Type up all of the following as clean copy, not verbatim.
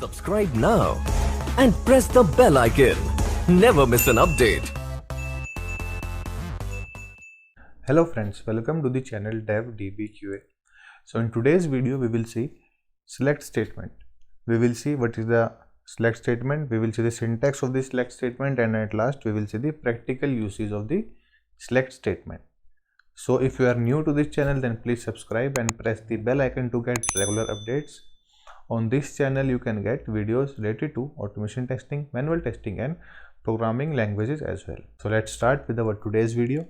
Subscribe now and press the bell icon. Never miss an update. Hello friends, welcome to the channel DevDBQA. So in today's video we will see select statement. We will see what is the select statement, we will see the syntax of the select statement, and at last we will see the practical usage of the select statement. So if you are new to this channel, then please subscribe and press the bell icon to get regular updates. On this channel you can get videos related to automation testing, manual testing and programming languages as well. So let's start with our today's video.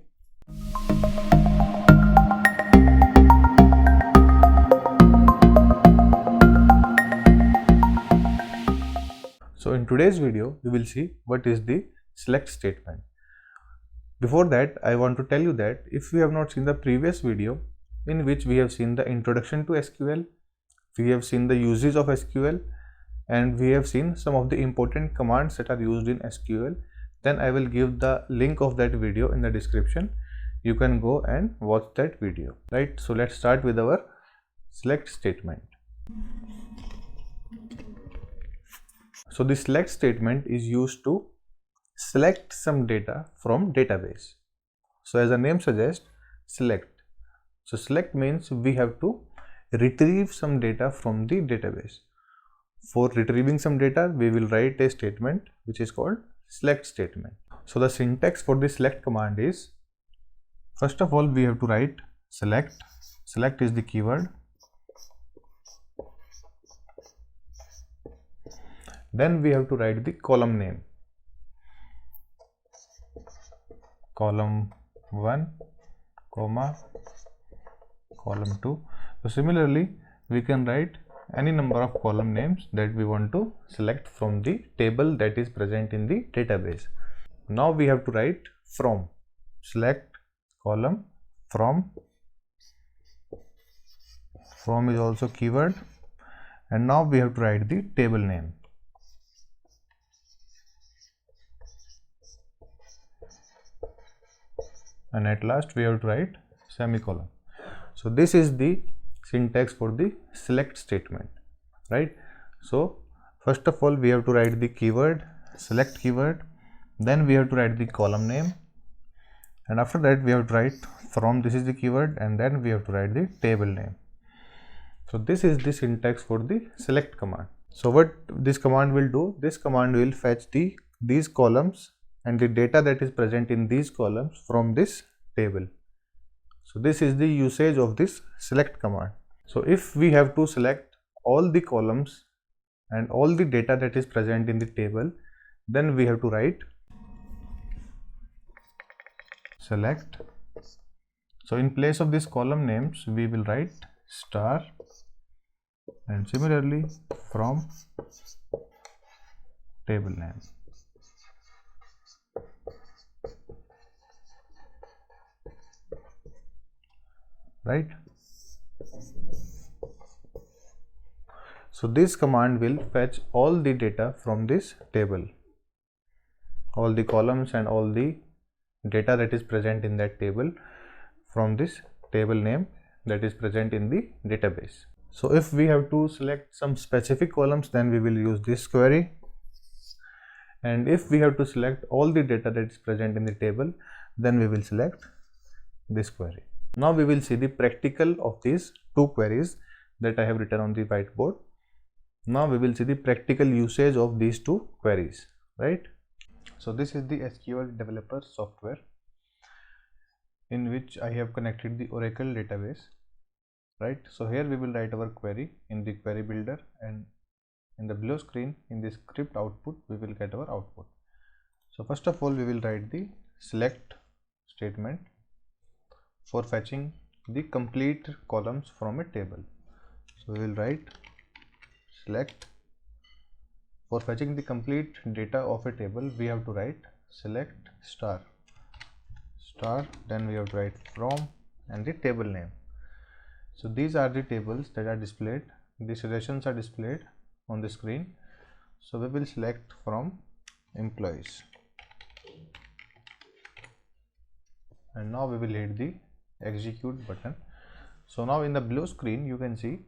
So in today's video we will see what is the select statement. Before that, I want to tell you that if you have not seen the previous video in which we have seen the introduction to SQL, we have seen the uses of SQL, and we have seen some of the important commands that are used in SQL, then I will give the link of that video in the description. You can go and watch that video, right? So let's start with our select statement. So the select statement is used to select some data from database. So as the name suggests, select. So select means we have to retrieve some data from the database. For retrieving some data, we will write a statement which is called select statement. So the syntax for the select command is, first of all we have to write select. Select is the keyword. Then we have to write the column name. Column 1, comma, column 2. So similarly, we can write any number of column names that we want to select from the table that is present in the database. Now we have to write from. Select column from. From is also keyword. And now we have to write the table name. And at last we have to write semicolon. So this is the syntax for the select statement, right? So first of all we have to write the keyword, select keyword, then we have to write the column name, and after that we have to write from, this is the keyword, and then we have to write the table name. So this is the syntax for the select command. So what this command will do, this command will fetch these columns and the data that is present in these columns from this table. So this is the usage of this select command. So if we have to select all the columns and all the data that is present in the table, then we have to write select. So in place of these column names we will write star, and similarly from table name. Right? So this command will fetch all the data from this table, all the columns and all the data that is present in that table from this table name that is present in the database. So if we have to select some specific columns, then we will use this query, and if we have to select all the data that is present in the table, then we will select this query. Now we will see the practical of these two queries that I have written on the whiteboard. Now we will see the practical usage of these two queries, right? So this is the SQL developer software in which I have connected the Oracle database, right? So here we will write our query in the query builder, and in the below screen in the script output we will get our output. So first of all we will write the select statement for fetching the complete columns from a table. So we will write select. For fetching the complete data of a table, we have to write select star, then we have to write from and the table name. So these are the tables that are displayed, the suggestions are displayed on the screen. So we will select from employees, and now we will hit the execute button. So now in the below screen you can see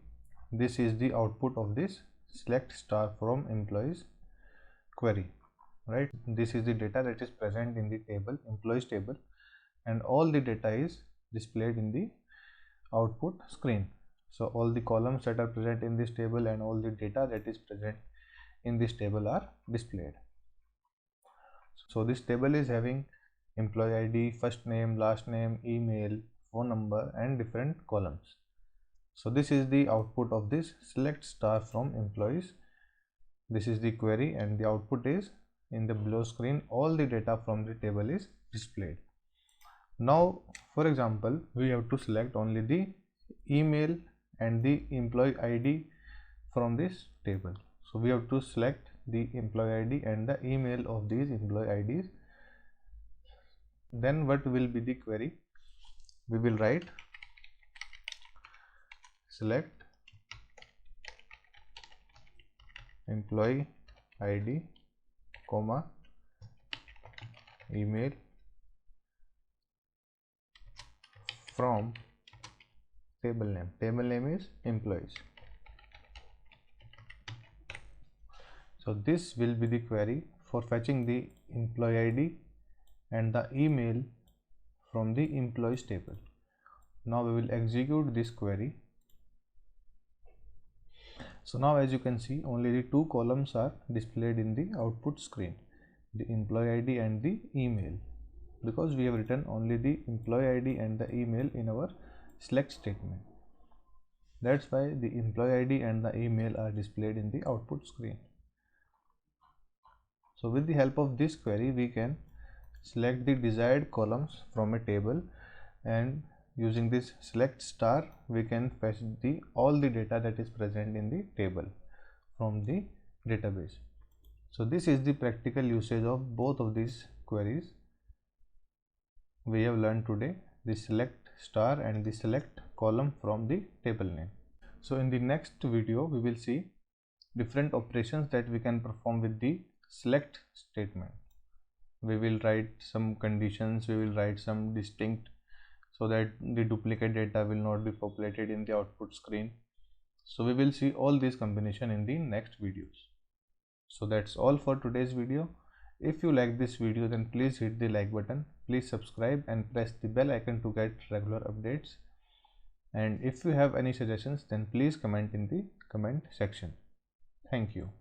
this is the output of this select star from employees query, right? This is the data that is present in the table, employees table, and all the data is displayed in the output screen. So all the columns that are present in this table and all the data that is present in this table are displayed. So this table is having employee ID, first name, last name, email, phone number, and different columns. So this is the output of this select star from employees. This is the query, and the output is in the below screen. All the data from the table is displayed. Now, for example, we have to select only the email and the employee ID from this table. So we have to select the employee ID and the email of these employee IDs. Then what will be the query? We will write select employee ID, comma, email from table name. Table name is employees. So this will be the query for fetching the employee ID and the email from the employees table. Now we will execute this query. So now as you can see, only the two columns are displayed in the output screen, the employee ID and the email, because we have written only the employee ID and the email in our select statement. That's why the employee ID and the email are displayed in the output screen. So with the help of this query, we can select the desired columns from a table, and using this select star, we can fetch all the data that is present in the table from the database. So this is the practical usage of both of these queries we have learned today, the select star and the select column from the table name. So in the next video, we will see different operations that we can perform with the select statement. We will write some conditions, we will write some distinct, so that the duplicate data will not be populated in the output screen. So we will see all these combination in the next videos. So that's all for today's video. If you like this video, then please hit the like button, please subscribe and press the bell icon to get regular updates. And if you have any suggestions, then please comment in the comment section. Thank you.